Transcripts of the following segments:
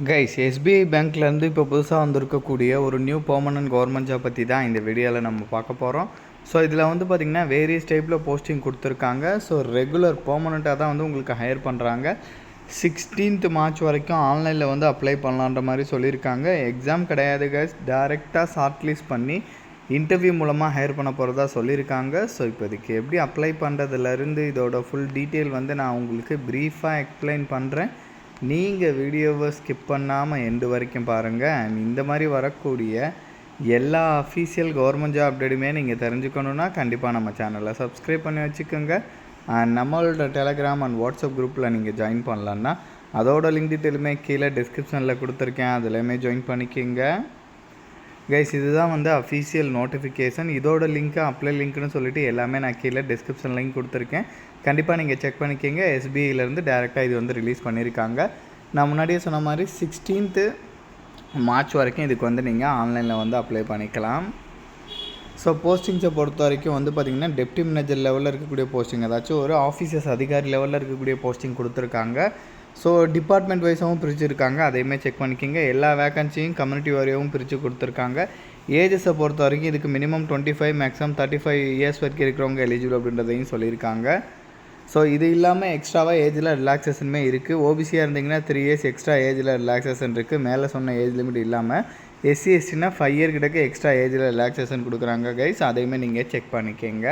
Guys SBI பேங்க்லேருந்து இப்போ புதுசாக வந்திருக்கக்கூடிய ஒரு நியூ பெர்மனன்ட் கவர்மெண்ட் ஜாப் பற்றி தான் இந்த வீடியோவில் நம்ம பார்க்க போகிறோம். ஸோ இதில் வந்து பார்த்திங்கன்னா வேரியஸ் டைப்பில் போஸ்டிங் கொடுத்துருக்காங்க. ஸோ ரெகுலர் பெர்மனண்ட்டாக தான் வந்து உங்களுக்கு ஹையர் பண்ணுறாங்க. 16th மார்ச் வரைக்கும் ஆன்லைனில் வந்து அப்ளை பண்ணலான்ற மாதிரி சொல்லியிருக்காங்க. எக்ஸாம் கிடையாது கைஸ், டேரெக்டாக ஷார்ட் லிஸ்ட் பண்ணி இன்டர்வியூ மூலமாக ஹையர் பண்ண போகிறதா சொல்லியிருக்காங்க. ஸோ இப்போ இதுக்கு எப்படி அப்ளை பண்ணுறதுலேருந்து இதோட ஃபுல் டீட்டெயில் வந்து நான் உங்களுக்கு ப்ரீஃபாக எக்ஸ்பிளைன் பண்ணுறேன். நீங்கள் வீடியோவை ஸ்கிப் பண்ணாமல் எண்டு வரைக்கும் பாருங்கள். அண்ட் இந்த மாதிரி வரக்கூடிய எல்லா அஃபீஷியல் கவர்மெண்ட் ஜாப் அப்டேட்டுமே நீங்கள் தெரிஞ்சுக்கணுன்னா கண்டிப்பாக நம்ம சேனலை சப்ஸ்கிரைப் பண்ணி வச்சுக்கோங்க. அண்ட் நம்மளோட டெலகிராம் அண்ட் வாட்ஸ்அப் குரூப்பில் நீங்கள் ஜாயின் பண்ணலான்னா அதோட லிங்க் டீட்டெயிலுமே கீழே டிஸ்கிரிப்ஷனில் கொடுத்துருக்கேன், அதுலேயுமே ஜாயின் பண்ணிக்கோங்க. கைஸ் இதுதான் வந்து அஃபீஷியல் நோட்டிஃபிகேஷன். இதோட லிங்க்கு அப்ளை லிங்க்னு சொல்லிட்டு எல்லாமே நான் கீழே டிஸ்கிரிப்ஷன் லிங்க் கொடுத்துருக்கேன், கண்டிப்பாக நீங்கள் செக் பண்ணிக்கோங்க. எஸ்பிஐலேருந்து டேரெக்டாக இது வந்து ரிலீஸ் பண்ணியிருக்காங்க. நான் முன்னாடியே சொன்ன மாதிரி 16th மார்ச் வரைக்கும் இதுக்கு வந்து நீங்கள் ஆன்லைனில் வந்து அப்ளை பண்ணிக்கலாம். ஸோ போஸ்டிங்ஸை பொறுத்த வரைக்கும் வந்து பார்த்திங்கன்னா டெப்டி மேனேஜர் லெவலில் இருக்கக்கூடிய போஸ்டிங், ஏதாச்சும் ஒரு ஆஃபீஸர்ஸ் அதிகாரி லெவலில் இருக்கக்கூடிய போஸ்டிங் கொடுத்துருக்காங்க. ஸோ டிபார்ட்மெண்ட் வைஸாகவும் பிரிச்சுருக்காங்க, அதையுமே செக் பண்ணிக்கோங்க. எல்லா வேக்கன்சியும் கம்யூனிட்டி வாரியாகவும் பிரித்து கொடுத்துருக்காங்க. ஏஜஸை பொறுத்த வரைக்கும் இதுக்கு மினிமம் 25 மேக்ஸிமம் 35 இயர்ஸ் வரைக்கும் இருக்கிறவங்க எலிஜிபிள் அப்படின்றதையும் சொல்லியிருக்காங்க. ஸோ இது இல்லாமல் எக்ஸ்ட்ராவாக ஏஜில் ரிலாக்ஸேஷனுமே இருக்குது. ஓபிசியாக இருந்தீங்கன்னா 3 இயர்ஸ் எக்ஸ்ட்ரா ஏஜில் ரிலாக்ஸேஷன் இருக்குது. மேலே சொன்ன ஏஜ் லிமிட் இல்லாமல் எஸ்சி எஸ்டினா 5 இயர் கிட்டக்க எக்ஸ்ட்ரா ஏஜில் ரிலாக்ஸேஷன் கொடுக்குறாங்க கைஸ், அதையுமே நீங்கள் செக் பண்ணிக்கோங்க.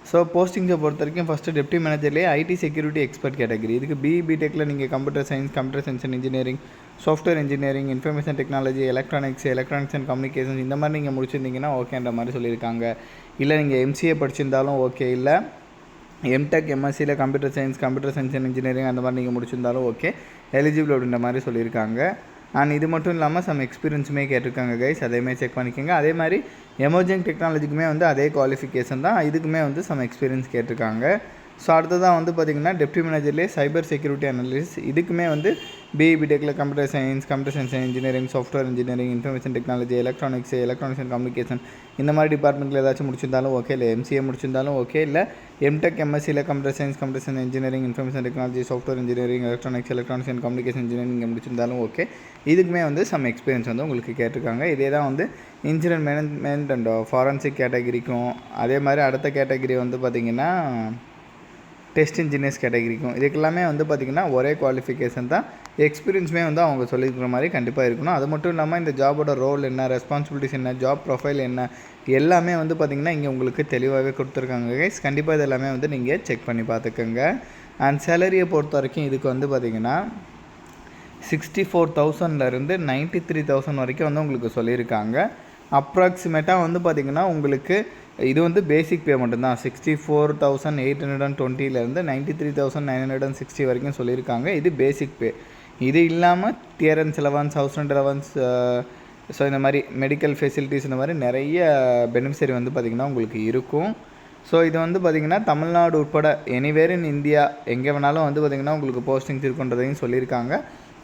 ஸோ போஸ்டிங்கை பொறுத்த வரைக்கும் ஃபஸ்ட்டு டெப்டி மேனேஜர்லேயே ஐடி செக்யூரிட்டி எக்ஸ்பர்ட் கேட்டகரி. இதுக்கு பிடெக்கில் நீங்கள் computer science and engineering, software engineering, information technology, electronics and communication இந்த மாதிரி நீங்கள் முடிச்சிருந்தீங்கன்னா ஓகேன்ற மாதிரி சொல்லியிருக்காங்க. இல்லை நீங்கள் எம்சிஏ படிச்சிருந்தாலும் ஓகே, இல்லை எம்டெக் எம்எஸ்சியில் கம்ப்யூட்டர் சயின்ஸ் அண்ட் இன்ஜினியரிங் அந்த மாதிரி நீங்கள் முடிச்சிருந்தாலும் ஓகே, எலிஜிபிள் அப்படின்ற மாதிரி சொல்லியிருக்காங்க. அண்ட் இது மட்டும் இல்லாமல் சம் எக்ஸ்பீரியன்ஸுமே கேட்டிருக்காங்க கைஸ், அதையுமே செக் பண்ணிக்கோங்க. அதே மாதிரி எமர்ஜிங் டெக்னாலஜிக்குமே வந்து அதே குவாலிஃபிகேஷன் தான், இதுக்குமே வந்து சம் எக்ஸ்பீரியன்ஸ் கேட்டிருக்காங்க. ஸோ அடுத்ததான் வந்து பார்த்திங்கன்னா டெப்டி மேனேஜர்லேயே சைபர் செக்யூரிட்டி அனலிஸ்ட், இதுக்குமே வந்து பிடெக்கில் computer science and engineering, software engineering, information technology, electronics and communication இந்த மாதிரி டிபார்ட்மெண்ட்டில் ஏதாச்சும் முடிச்சிருந்தாலும் ஓகே, இல்லை எம்சிஏ முடிச்சிருந்தாலும் ஓகே, இல்லை எம்டெக் எம்எஸ்சியில் computer science engineering, information technology, software engineering, electronics and communication engineering நீங்கள் முடிச்சிருந்தாலும் ஓகே, இதுக்குமே வந்து சம் எக்ஸ்பீரியன்ஸ் வந்து உங்களுக்கு கேட்டிருக்காங்க. இதே தான் வந்து இன்சிடென்ட் மேனேஜ்மெண்ட் அண்ட் ஃபாரன்சிக் கேட்டகிரிக்கும், அதே மாதிரி அடுத்த கேட்டகிரி வந்து பார்த்திங்கன்னா டெஸ்ட் இன்ஜினியர்ஸ் கேட்டகிரிக்கும், இதுக்கெல்லாமே வந்து பார்த்திங்கன்னா ஒரே குவாலிஃபிகேஷன் தான். எக்ஸ்பீரியன்ஸுமே வந்து அவங்க சொல்லியிருக்கிற மாதிரி கண்டிப்பாக இருக்கணும். அது மட்டும் இல்லாமல் இந்த ஜாபோட ரோல் என்ன, ரெஸ்பான்சிபிலிட்டிஸ் என்ன, ஜாப் ப்ரொஃபைல் என்ன, எல்லாமே வந்து பார்த்திங்கன்னா இங்கே உங்களுக்கு தெளிவாகவே கொடுத்துருக்காங்க கைஸ். கண்டிப்பாக இது எல்லாமே வந்து நீங்கள் செக் பண்ணி பார்த்துக்கோங்க. அண்ட் சேலரியை பொறுத்த வரைக்கும் இதுக்கு வந்து பார்த்திங்கன்னா 64,000லேருந்து 93,000 வரைக்கும் வந்து உங்களுக்கு சொல்லியிருக்காங்க. அப்ராக்சிமேட்டாக வந்து பார்த்திங்கன்னா உங்களுக்கு இது வந்து பேசிக் பே மட்டும்தான். 64,820லேருந்து 93,960 வரைக்கும் சொல்லியிருக்காங்க. இது பேசிக் பே. இது இல்லாமல் dearness allowance, house rent allowance, so இந்த மாதிரி மெடிக்கல் ஃபெசிலிட்டிஸ் இந்த மாதிரி நிறைய பெனிஃபிஷரி வந்து பார்த்திங்கன்னா உங்களுக்கு இருக்கும். ஸோ இது வந்து பார்த்திங்கன்னா தமிழ்நாடு உட்பட எனிவேர் இன் இந்தியா எங்கே வேணாலும் வந்து பார்த்திங்கன்னா உங்களுக்கு போஸ்டிங்ஸ் இருக்குன்றதையும் சொல்லியிருக்காங்க.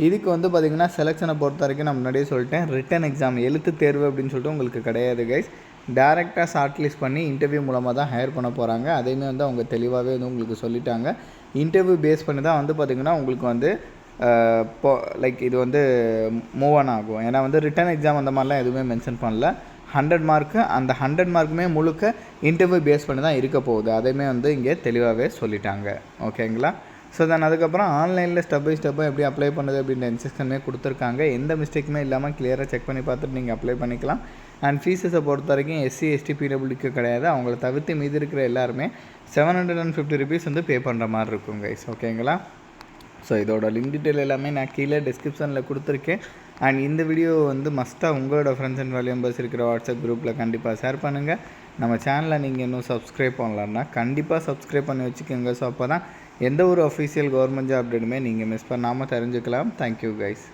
இதுக்கு வந்து பார்த்திங்கன்னா செலெக்ஷனை பொறுத்த வரைக்கும் நான் முன்னாடியே சொல்லிட்டேன், ரிட்டன் எக்ஸாம் எழுத்து தேர்வு அப்படின்னு சொல்லிட்டு உங்களுக்கு கிடையாது கைஸ். டேரெக்டாக ஷார்ட் லிஸ்ட் பண்ணி இன்டர்வியூ மூலமாக தான் ஹையர் பண்ண போகிறாங்க. அதையுமே வந்து அவங்க தெளிவாகவே வந்து உங்களுக்கு சொல்லிட்டாங்க. இன்டர்வியூ பேஸ் பண்ணி தான் வந்து பார்த்திங்கன்னா உங்களுக்கு வந்து லைக் இது வந்து மூவ் ஆன் ஆகும். ஏன்னா வந்து ரிட்டன் எக்ஸாம் அந்த மாதிரிலாம் எதுவுமே மென்ஷன் பண்ணல. 100 மார்க்கு, அந்த 100 மார்க்குமே முழுக்க இன்டர்வியூ பேஸ் பண்ணி தான் இருக்க போகுது. அதையுமே வந்து இங்கே தெளிவாகவே சொல்லிட்டாங்க. ஓகேங்களா? ஸோ தென் அதுக்கப்புறம் ஆன்லைனில் ஸ்டெப் பை ஸ்டெப்பாக எப்படி அப்ளை பண்ணுறது அப்படின்ற இன்ஸ்ட்ரக்ஷனுமே கொடுத்துருக்காங்க. எந்த மிஸ்டேக்குமே இல்லாமல் கிளியராக செக் பண்ணி பார்த்துட்டு நீங்கள் அப்ளை பண்ணிக்கலாம். அண்ட் ஃபீஸஸை பொறுத்த வரைக்கும் எஸ்சி எஸ்டி பிடபிள்யூக்கு கிடையாது, அவங்கள தவிர்த்து மீதி இருக்கிற எல்லாருமே 750 ருபீஸ் வந்து பே பண்ணுற மாதிரி இருக்கும் கைஸ். ஓகேங்களா? ஸோ இதோட லிங்க் டீட்டெயில் எல்லாமே நான் கீழே டிஸ்கிரிப்ஷனில் கொடுத்துருக்கேன். அண்ட் இந்த வீடியோ வந்து மஸ்ட்டாக உங்களோட ஃப்ரெண்ட்ஸ் அண்ட் ஃபேமிலி மெம்பர்ஸ் இருக்கிற வாட்ஸ்அப் குரூப்பில் கண்டிப்பாக ஷேர் பண்ணுங்கள். நம்ம சேனலை நீங்கள் இன்னும் சப்ஸ்கிரைப் பண்ணலான்னா கண்டிப்பாக சப்ஸ்கிரைப் பண்ணி வச்சுக்கோங்க. ஸோ அப்போ தான் எந்த ஒரு அஃபீஷியல் கவர்மெண்ட் ஜாப் அப்டேட்டுமே நீங்கள் மிஸ் பண்ணாமல் தெரிஞ்சுக்கலாம். Thank you guys.